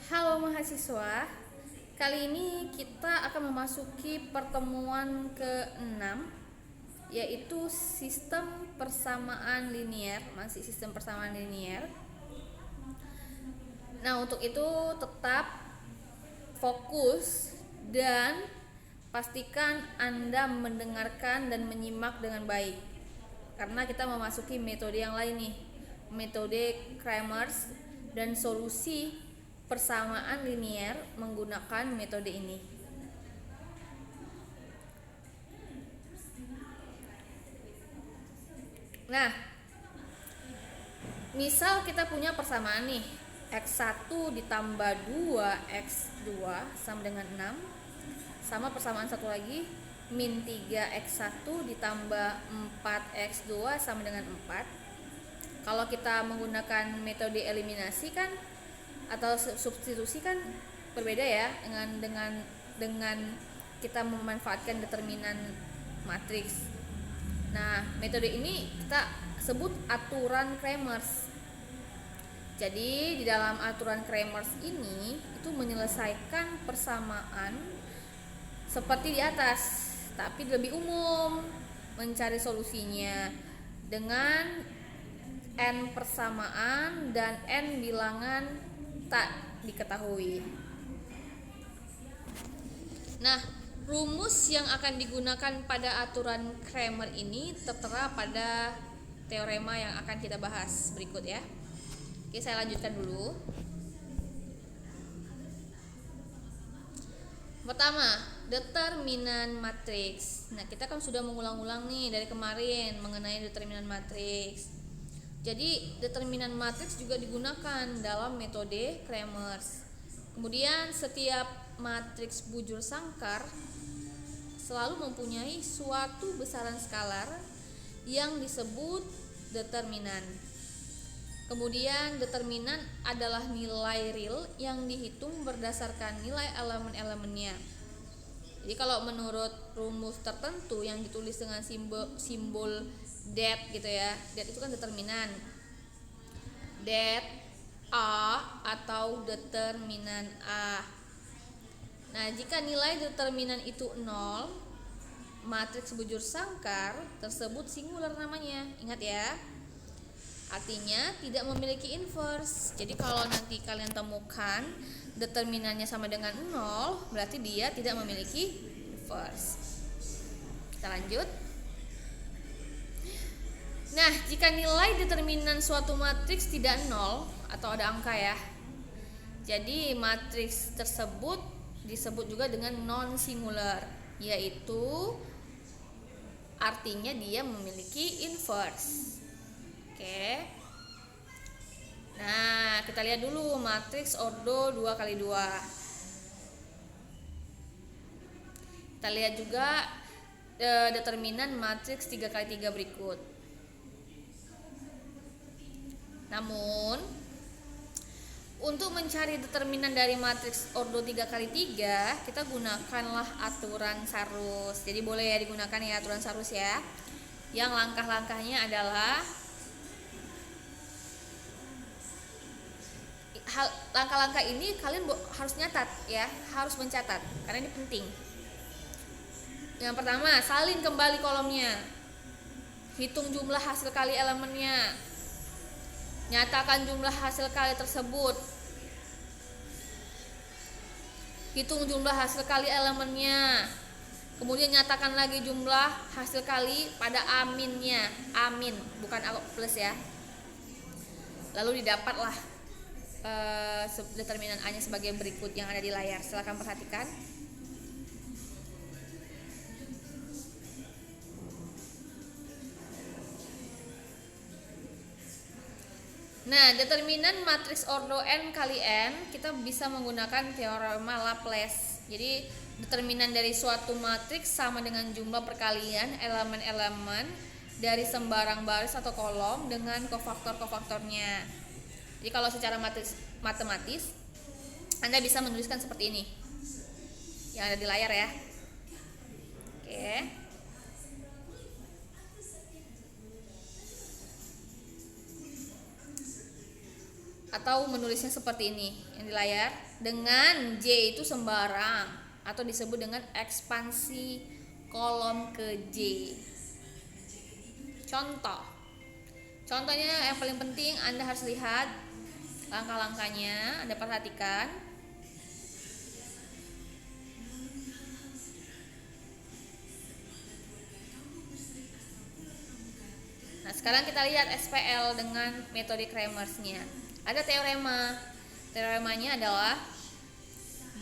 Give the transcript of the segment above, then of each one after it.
Halo mahasiswa, kali ini kita akan memasuki pertemuan ke-6, yaitu sistem persamaan linear, masih sistem persamaan linear. Nah, untuk itu tetap fokus dan pastikan Anda mendengarkan dan menyimak dengan baik. Karena kita memasuki metode yang lain nih, metode Kramers dan solusi persamaan linear menggunakan metode ini. Nah, misal kita punya persamaan nih, X1 ditambah 2X2 sama dengan 6, sama persamaan satu lagi, min 3X1 ditambah 4X2 sama dengan 4. Kalau kita menggunakan metode eliminasi kan atau substitusi kan berbeda ya dengan kita memanfaatkan determinan matriks. Nah, metode ini kita sebut aturan Kramers. Jadi di dalam aturan Kramers ini itu menyelesaikan persamaan seperti di atas, tapi lebih umum, mencari solusinya dengan n persamaan dan n bilangan tak diketahui. Nah, rumus yang akan digunakan pada aturan Kramer ini tertera pada teorema yang akan kita bahas berikut ya. Oke, saya lanjutkan dulu. Pertama, determinan matriks. Nah, kita kan sudah mengulang-ulang nih dari kemarin mengenai determinan matriks. Jadi, determinan matriks juga digunakan dalam metode Kramers. Kemudian, setiap matriks bujur sangkar selalu mempunyai suatu besaran skalar yang disebut determinan. Kemudian determinan adalah nilai real yang dihitung berdasarkan nilai elemen-elemennya. Jadi kalau menurut rumus tertentu yang ditulis dengan simbol det gitu ya, det itu kan determinan. Det A atau determinan A. Nah, jika nilai determinan itu 0, matriks bujur sangkar tersebut singular namanya. Ingat ya. Artinya tidak memiliki inverse. Jadi kalau nanti kalian temukan determinannya sama dengan 0, berarti dia tidak memiliki inverse. Kita lanjut. Nah, jika nilai determinan suatu matriks tidak 0 atau ada angka ya, jadi matriks tersebut disebut juga dengan non singular, yaitu artinya dia memiliki inverse. Oke. Nah, kita lihat dulu matriks ordo 2x2. Kita lihat juga determinan matriks 3x3 berikut. Namun, untuk mencari determinan dari matriks ordo 3x3, kita gunakanlah aturan Sarus. Jadi boleh ya digunakan ya aturan Sarus ya. Yang langkah-langkahnya adalah langkah-langkah ini kalian harus nyatat ya, harus mencatat karena ini penting. Yang pertama, salin kembali kolomnya. Hitung jumlah hasil kali elemennya. Nyatakan jumlah hasil kali tersebut. Hitung jumlah hasil kali elemennya. Kemudian nyatakan lagi jumlah hasil kali pada aminnya. Amin, bukan plus ya. Lalu didapatlah determinan A-nya sebagai berikut yang ada di layar. Silakan perhatikan. Nah, determinan matriks ordo n kali n kita bisa menggunakan teorema Laplace. Jadi, determinan dari suatu matriks sama dengan jumlah perkalian elemen-elemen dari sembarang baris atau kolom dengan kofaktor-kofaktornya. Jadi kalau secara matematis Anda bisa menuliskan seperti ini yang ada di layar ya. Oke. atau menulisnya seperti ini yang di layar, dengan J itu sembarang atau disebut dengan ekspansi kolom ke J. Contohnya yang paling penting Anda harus lihat langkah-langkahnya, Anda perhatikan. Nah, sekarang kita lihat SPL dengan metode Kramers-nya. Ada teorema. Teoremanya adalah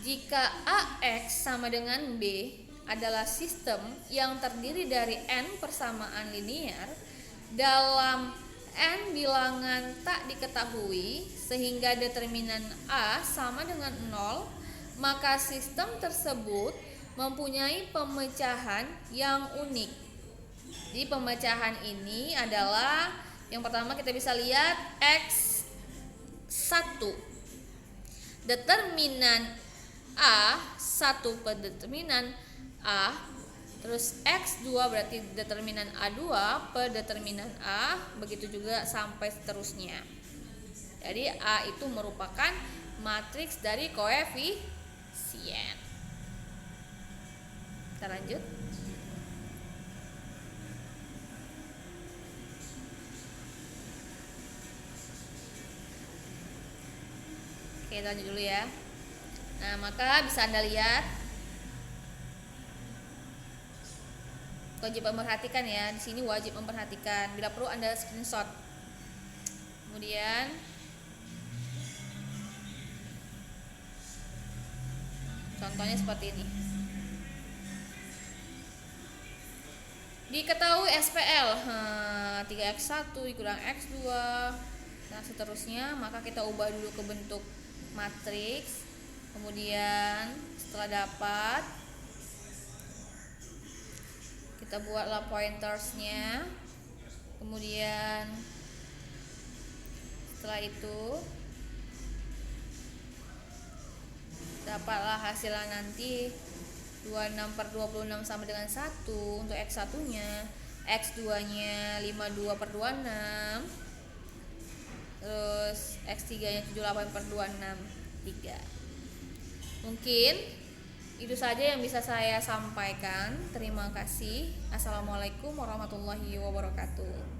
jika AX sama dengan B adalah sistem yang terdiri dari n persamaan linear dalam n bilangan tak diketahui sehingga determinan A sama dengan 0, maka sistem tersebut mempunyai pemecahan yang unik. Jadi pemecahan ini adalah yang pertama kita bisa lihat X1 determinan A1 per determinan A, terus X2 berarti determinan A2 per determinan A, begitu juga sampai seterusnya. Jadi A itu merupakan matriks dari koefisien. Kita lanjut. Oke, lanjut dulu ya. Nah, maka bisa Anda lihat, wajib memperhatikan ya. Di sini wajib memperhatikan. Bila perlu Anda screenshot. Kemudian contohnya seperti ini. Diketahui SPL 3x1 dikurang x2, nah seterusnya, maka kita ubah dulu ke bentuk matriks. Kemudian setelah dapat, kita buatlah pointersnya. Kemudian setelah itu dapatlah hasilnya nanti 26/26 sama dengan 1 untuk X1 nya, X2 nya 52/26, terus X3 nya 78/263. Mungkin itu saja yang bisa saya sampaikan. Terima kasih. Assalamualaikum warahmatullahi wabarakatuh.